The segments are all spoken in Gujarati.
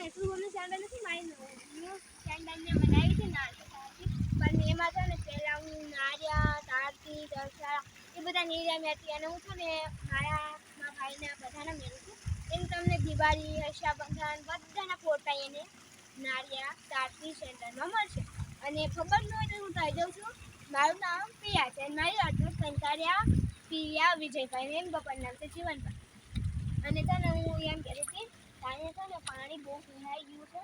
ને એટલું બધું સેન્ડલ નથી મારી સેન્ડલને બનાવી છે નાની પણ એમાં છે ને પહેલાં હું નારિયા તારતી દસા એ બધા નીરિયા મેળતી અને હું છે ને મારા ભાઈના બધાના મેળવું છું એમ તમને દિવાળી રક્ષાબંધન બધાના ફોટા એને નારિયા તારતી સેન્ટરમાં મળશે અને ખબર ન હોય તો હું કહી દઉં છું મારું નામ પ્રિયા છે અને મારી અડધું સંતાર્યા પ્રિયા વિજયભાઈ એમ બપોર નામ છે જીવનભાઈ અને છે ને હું એમ કહેતી હતી અહીંયા છે ને પાણી બહુ ભરાઈ ગયું છે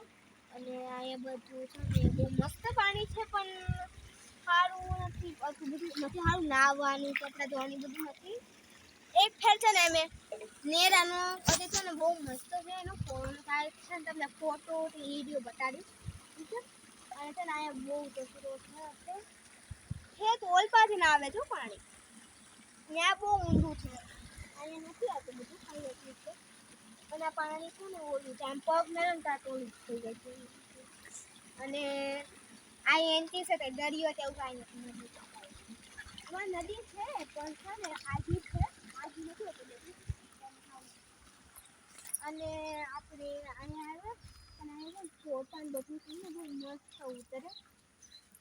અને અહીંયા બધું છે ને બહુ મસ્ત પાણી છે પણ સારું નથી બધું નથી સારું નાહવાનું કપડાં ધોવાની બધું નથી એક ફેર છે ને અમે નેરાનો બધે છે ને બહુ મસ્ત છે એનો ફોન થાય છે ને તમને ફોટો વિડીયો બતાડીશ ઠીક છે અને છે ને અહીંયા બહુ કચરો છે ખેત ઓલપાથી ના આવે છે પાણી ત્યાં બહુ ઊંડું છે અહીંયા નથી આવતું બધું ખાઈ એટલું છે અને આ પાણી છે ને ઓલું છે આમ પગ મેળો ને ત્યાં ટોળું થઈ જાય છે અને આ એન્ટી છે કે દરિયો તેવું કાંઈ નથી નદી આમાં નદી છે પણ છે ને આજી છે આજી નથી હોતું બધું અને આપણે અહીંયા આવે અને અહીંયા ફોટા ને બધું છે ને બહુ મસ્ત ઉતરે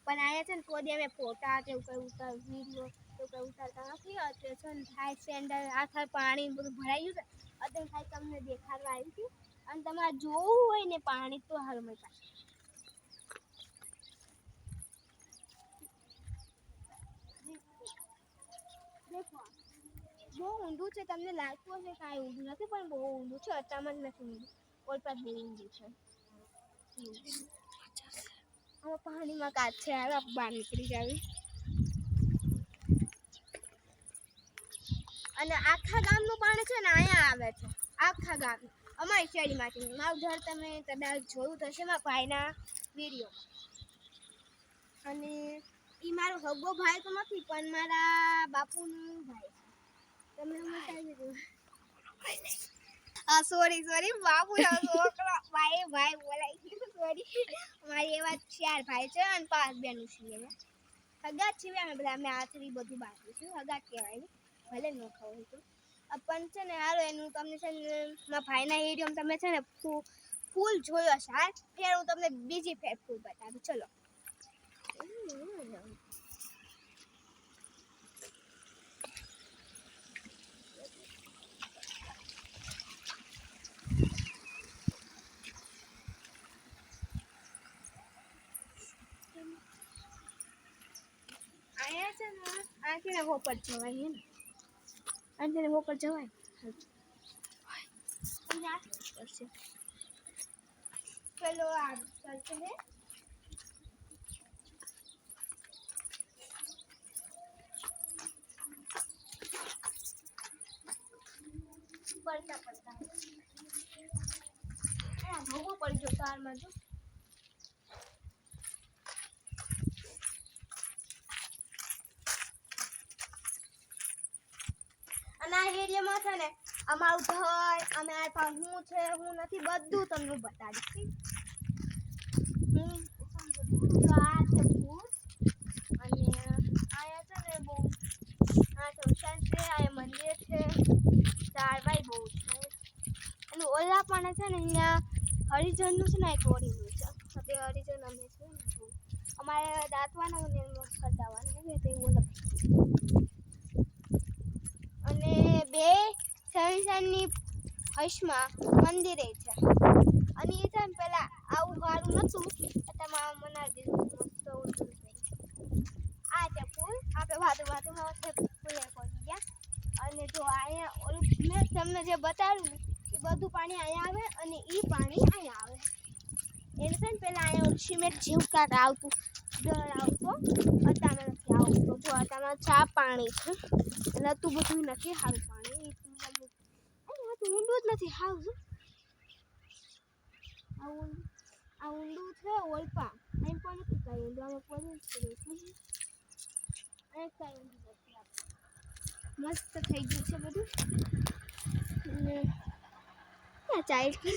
પણ અહીંયા છે ને કોઈ અમે ફોટા કે એવું કંઈ ઉતાર વિડીયો એવું કંઈ ઉતારતા નથી અત્યારે છે ને થાય સેન્ડલ આખા પાણી બધું ભરાઈ ગયું છે અત્યારે થાય તમને દેખાડવા આવી હતી અને તમારે જોવું હોય ને પાણી તો હાલ મળતા દેખો બહુ ઊંડું છે તમને લાગતું હશે કાંઈ ઊંડું નથી પણ બહુ ઊંડું છે અચામક નથી ઊંડું ઓલ પર બહુ ઊંડું છે હવે પાણીમાં કાચ છે હવે બહાર નીકળી જાવી અને આખા ગામનું પાણી છે ને અહીંયા આવે છે આખા ગામ અમારી શેરીમાંથી મારું ઘર તમે કદાચ જોયું થશે મારા ભાઈના વિડીયોમાં અને એ મારો હગો ભાઈ તો નથી પણ મારા બાપુનું ભાઈ છે તમે સોરી બાપુ છોકરા ભાઈ બોલાઈ ગયું સોરી મારી એવા 4 ભાઈ છે અને 5 બહેનો છીએ હગા છીએ અમે બધા અમે આથરી બધું બાકી છું હગા કહેવાય ભલે ન ખબર તો પણ છે ને હારો એનું તમને છે ને મારા ભાઈના એરિયામાં તમે છે ને ફૂલ જોયો હશે હા ફેર હું તમને બીજી ફેર ફૂલ બતાવું ચલો અહીંયા છે ને આખીને હોપર જવાય ને આખીને હોપર જવાય ચલો આ ચલતે હે પડતા હા ભોગો પડી ગયો કારમાં જો અને આ એરિયામાં છે ને અમારું ઘર અમે આ પાસે હું છે હું નથી બધું તમને બતાડીશ તો આ છે ફૂલ અને અહીંયા છે ને બહુ આ ટ્યુશન છે આ મંદિર છે ચારવાય બહુ છે અને ઓલા પણ છે ને અહીંયા હરિજનનું છે ને એક ઓરીનું છે તે હરિજન અમે છે ને અમારે દાંતવાના ખરીદવાનું તે ઓલા અને બે શનિની હશમાં મંદિરે છે અને એ છે ને પેલા આવું વાળું નતું તમારે મનાવી દીધું મસ્ત આ છે ફૂલ આપણે વાતું ફૂલે પહોંચી ગયા અને જો અહીંયા ઓલું મેં તમને જે બતાવ્યું એ બધું પાણી અહીંયા આવે અને એ પાણી અહીંયા આવે એને છે ને પેલા અહીંયા સિમેન્ટ જેવું કાંક આવતું દર આવતો અત્યારે નથી આવતો જો અત્યારે ચા પાણી છે અને તું બધું નથી સારું પાણી ઊંડું જ નથી સારું આ ઊંડું છે ઓલપા અહીં પણ નથી કઈ ઊંડું આમાં પડ્યું અહીં કઈ ઊંડું નથી મસ્ત થઈ ગયું છે બધું ચાય છે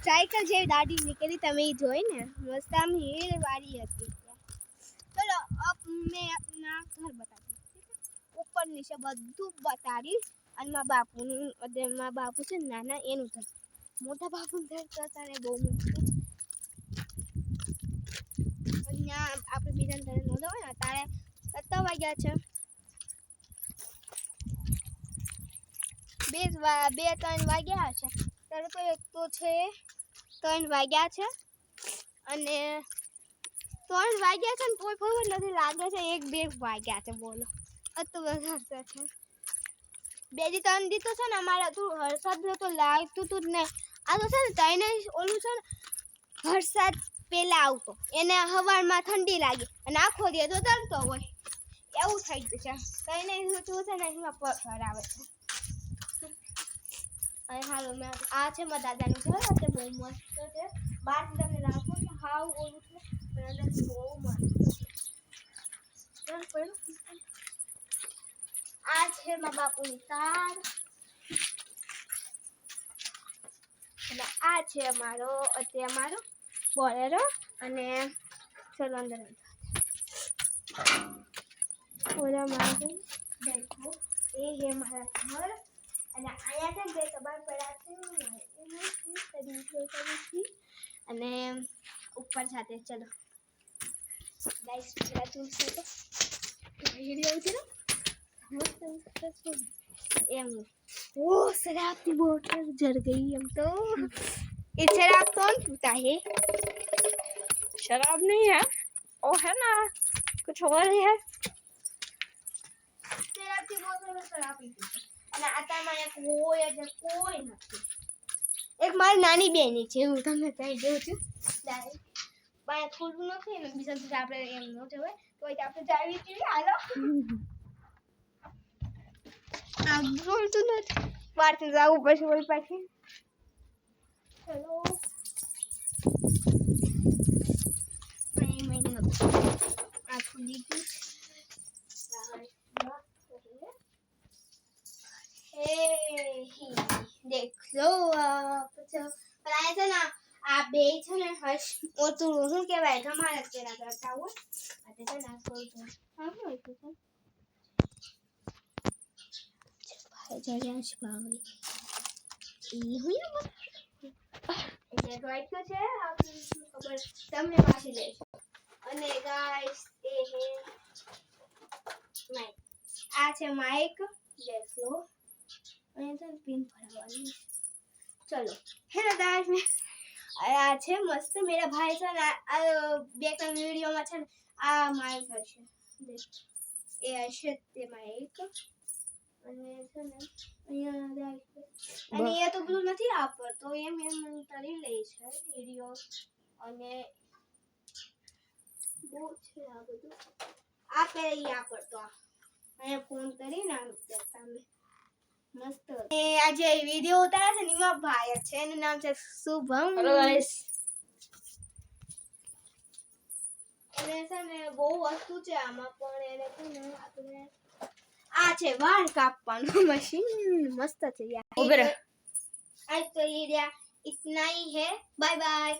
સાયકલ જેવી દાઢી નીકળી તમે જોઈ ને મસ્ત આમ હીર વાળી હતી ચલો अब मैं अपना घर बताती हूँ ऊपर નીચે બધું બતાડીશ અને મારા બાપુનું એટલે મારા બાપુ છે ને નાના એનું થાય મોટા બાપુનું થાય તો તારે બહુ મોટું અહીંયા આપણે બીજાને ઘરે નહોતા હોય ને તારે 7 વાગ્યા છે 2-3 વાગ્યા છે ત્યારે તો એક તો છે 3 વાગ્યા છે અને 3 વાગ્યા છે ને કોઈ ખબર નથી લાગે છે 1-2 વાગ્યા છે બોલો તો વધારે છે 2-3 દી તો છે ને અમારે વરસાદ તો લાગતું તું જ નહીં આ તો છે ને તઈને ઓલું છે ને વરસાદ પેલા આવતો એને હવારમાં ઠંડી લાગી અને આખો દી તો તરતો હોય એવું થઈ ગયું છે તઈને તું છે ને એમાં પથ્થર આવે છે અને હાલો મેં આ છે મારા દાદાનું ઘર તે બહુ મસ્ત છે બહાર તમને લાગતું કે હાવ ઓલું છે પણ અંદર બહુ મસ્ત આ છે મારા બાપુની કાર અને આ છે અમારો બોલેરો અને ચલો અંદર ઓલા મારે દેખો એ હે મારા ઘર અને અહીંયા છે બે કબાટ પડ્યા છે અને ઉપર સાથે ચલો ગાઈસ પેલા તુલસી તો વિડિયો છે ને એમ ઓ शराब की बोतल जल गई हम तो ये शराब कौन पीता है शराब नहीं है ओ है ना कुछ और ही है शराब की बोतल में शराब पीती અને આતા મને કોઈ નથી એક મારી નાની બેની છે હું તમને કહી દઉં છું ડાયરેક્ટ બાય ખુલ્લું નથી ને બીજા દિવસે આપણે એમ ન જવાય તો આપણે જાવી છીએ હાલો આ બોલતું નથી બહારથી જવું પડશે ઓલી પાછી ચલો આ ખુલી ગયું देख लो आप पर आया था ना आप बे છે ને હર્ષ ઓતું હું કહેવાય તમારા કેરા કરતા હોય એટલે છે ને કોઈ તો હા હોય તો ભાઈ જગ્યા છે ભાઈ ઈ હોય એટલે રાઈટ તો છે આપણે ખબર તમને પાછી લેજો અને ગાઈસ એ હે માઈક આ છે માઈક દેખ લો અહીંયા પિન ભરવાની चलो हेलो गाइस मैं આ છે મસ્ત मेरा भाई છે ને બે ત્રણ વિડિયોમાં છે ને આ માઈક હશે દેખ એ હશે તે માઈક અને છે ને અહીંયા ગાઈસ અને એ તો બ્લુ નથી આપર તો એમ કરી લે છે વિડિયો અને બહુ છે આ બધું આ પેલી આપર તો અહીંયા ફોન કરીને તમે મસ્ત એ આજે વિડિયો ઉતાર્યા છે નિમા ભાઈ છે એનું નામ છે શુભમ હેલો ગાઈસ એને છે ને બહુ વસ્તુ છે આમાં પણ એને છે ને આપણે આ છે વાળ કાપવાનું મશીન મસ્ત છે યાર ઉભરે आज तो ये इतना ही है बाय बाय